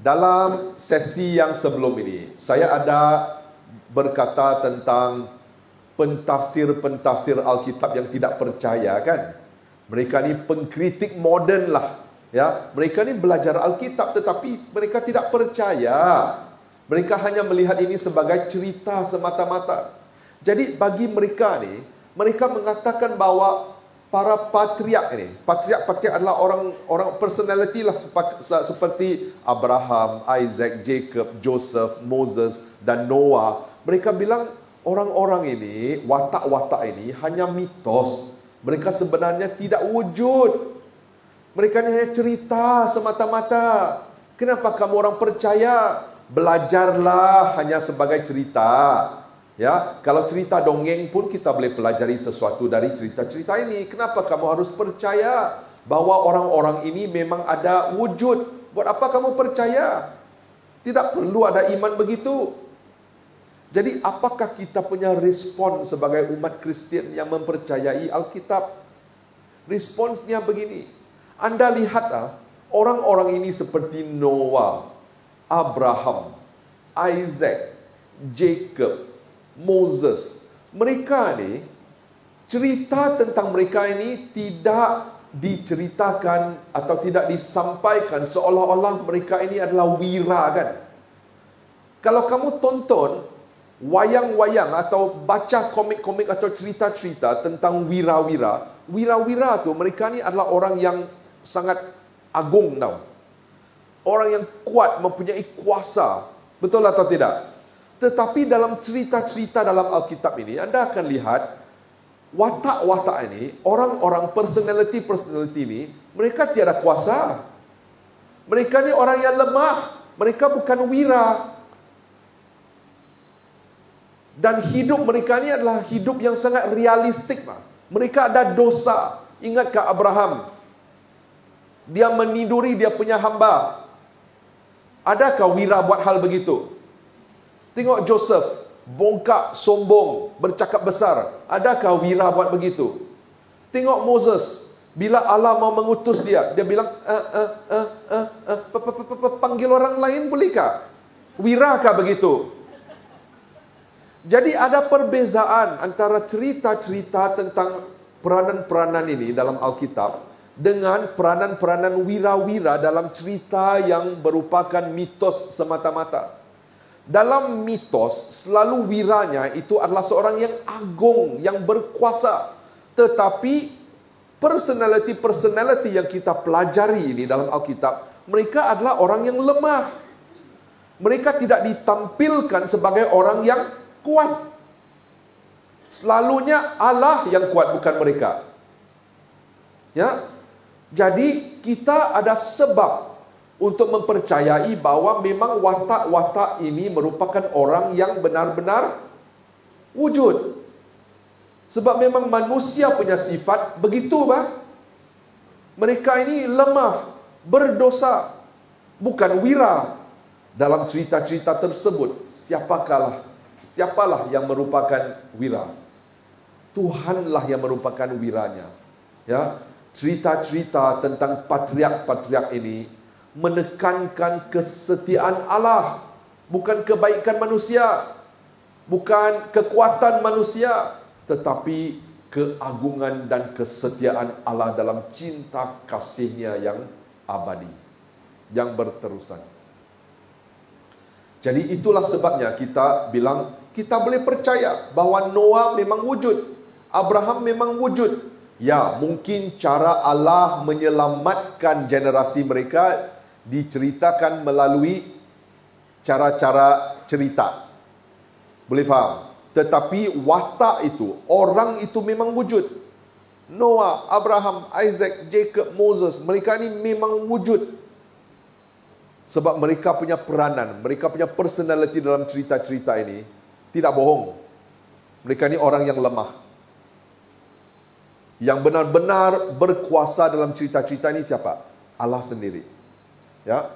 Dalam sesi yang sebelum ini, saya ada berkata tentang pentafsir-pentafsir Alkitab yang tidak percaya kan. Mereka ni pengkritik moden lah. Ya, mereka ni belajar Alkitab tetapi mereka tidak percaya. Mereka hanya melihat ini sebagai cerita semata-mata. Jadi bagi mereka ni, mereka mengatakan bahawa para patriark ini, patriark adalah orang personality lah seperti Abraham, Isaac, Jacob, Joseph, Moses dan Noah. Mereka bilang orang-orang ini, watak-watak ini hanya mitos. Mereka sebenarnya tidak wujud. Mereka ni hanya cerita semata-mata. Kenapa kamu orang percaya? Belajarlah hanya sebagai cerita. Ya, kalau cerita dongeng pun kita boleh pelajari sesuatu dari cerita-cerita ini. Kenapa kamu harus percaya bahwa orang-orang ini memang ada wujud? Buat apa kamu percaya? Tidak perlu ada iman begitu. Jadi apakah kita punya respon sebagai umat Kristian yang mempercayai Alkitab? Responsnya begini. Anda lihatlah orang-orang ini seperti Noah, Abraham, Isaac, Jacob, Moses. Mereka ni, cerita tentang mereka ini tidak diceritakan atau tidak disampaikan seolah-olah mereka ini adalah wira kan. Kalau kamu tonton wayang-wayang atau baca komik-komik atau cerita-cerita tentang wira-wira, wira-wira tu mereka ni adalah orang yang sangat agung tau. Orang yang kuat, mempunyai kuasa. Betul atau tidak? Tetapi dalam cerita-cerita dalam Alkitab ini, Anda akan lihat watak-watak ini, orang-orang personality ini, mereka tiada kuasa. Mereka ni orang yang lemah. Mereka bukan wira. Dan hidup mereka ni adalah hidup yang sangat realistik. Mereka ada dosa. Ingatkah Abraham? Dia meniduri dia punya hamba. Adakah wira buat hal begitu? Tengok Joseph, bongkak, sombong, bercakap besar. Adakah wira buat begitu? Tengok Moses, bila Allah mau mengutus dia, dia bilang, panggil orang lain bolehkah? Wirakah begitu? Jadi ada perbezaan antara cerita-cerita tentang peranan-peranan ini dalam Alkitab dengan peranan-peranan wira-wira dalam cerita yang merupakan mitos semata-mata. Dalam mitos, selalu wiranya itu adalah seorang yang agung, yang berkuasa. Tetapi personality yang kita pelajari ini dalam Alkitab, mereka adalah orang yang lemah. Mereka tidak ditampilkan sebagai orang yang kuat. Selalunya Allah yang kuat, bukan mereka. Ya, jadi kita ada sebab untuk mempercayai bahawa memang watak-watak ini merupakan orang yang benar-benar wujud. Sebab memang manusia punya sifat begitu bah. Mereka ini lemah, berdosa, bukan wira. Dalam cerita-cerita tersebut, siapalah yang merupakan wira? Tuhanlah yang merupakan wiranya. Ya, cerita-cerita tentang patriark ini menekankan kesetiaan Allah, bukan kebaikan manusia, bukan kekuatan manusia, tetapi keagungan dan kesetiaan Allah dalam cinta kasih-Nya yang abadi, yang berterusan. Jadi itulah sebabnya kita bilang kita boleh percaya bahawa Noah memang wujud, Abraham memang wujud. Ya, mungkin cara Allah menyelamatkan generasi mereka diceritakan melalui cara-cara cerita. Boleh faham? Tetapi watak itu, orang itu memang wujud. Noah, Abraham, Isaac, Jacob, Moses, mereka ni memang wujud. Sebab mereka punya peranan, mereka punya personality dalam cerita-cerita ini tidak bohong. Mereka ni orang yang lemah. Yang benar-benar berkuasa dalam cerita-cerita ini siapa? Allah sendiri. Ya,